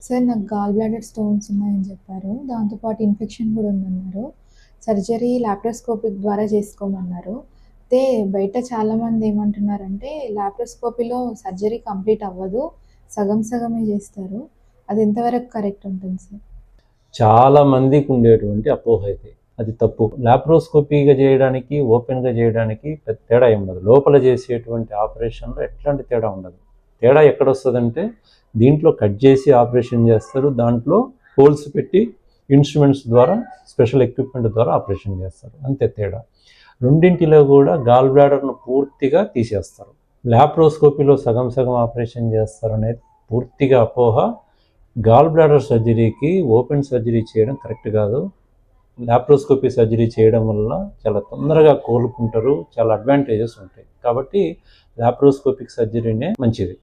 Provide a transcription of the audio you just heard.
Sir నాకు gall bladder stones ఉన్నాయని చెప్పారు. దాంతో పాటు ఇన్ఫెక్షన్ కూడా ఉందన్నారు. సర్జరీ లాప్రోస్కోపిక్ ద్వారా చేసుకోమన్నారు. అయితే బయట చాలామంది ఏమంటున్నారంటే లాప్రోస్కోపీలో సర్జరీ కంప్లీట్ అవ్వదు. సగం సగమే చేస్తారు. అది ఎంతవరకు కరెక్ట్ ఉంటుంది సార్? చాలా మందికి ఉండేటువంటి అపోహ అయితే అది తప్పు. లాప్రోస్కోపీగా చేయడానికి, ఓపెన్గా చేయడానికి పెద్ద తేడా ఏమి ఉండదు. లోపల చేసేటువంటి ఆపరేషన్లో ఎట్లాంటి తేడా ఉండదు. తేడా ఎక్కడొస్తుందంటే దీంట్లో కట్ చేసి ఆపరేషన్ చేస్తారు, దాంట్లో హోల్స్ పెట్టి ఇన్స్ట్రుమెంట్స్ ద్వారా, స్పెషల్ ఎక్విప్మెంట్ ద్వారా ఆపరేషన్ చేస్తారు, అంతే తేడా. రెండింటిలో కూడా గాల్ బ్లాడర్ను పూర్తిగా తీసేస్తారు. లాప్రోస్కోపీలో సగం సగం ఆపరేషన్ చేస్తారు అనేది పూర్తిగా అపోహ. గాల్ బ్లాడర్ సర్జరీకి ఓపెన్ సర్జరీ చేయడం కరెక్ట్ కాదు. లాప్రోస్కోపీ సర్జరీ చేయడం వల్ల చాలా తొందరగా కోలుకుంటారు, చాలా అడ్వాంటేజెస్ ఉంటాయి. కాబట్టి లాప్రోస్కోపిక్ సర్జరీనే మంచిది.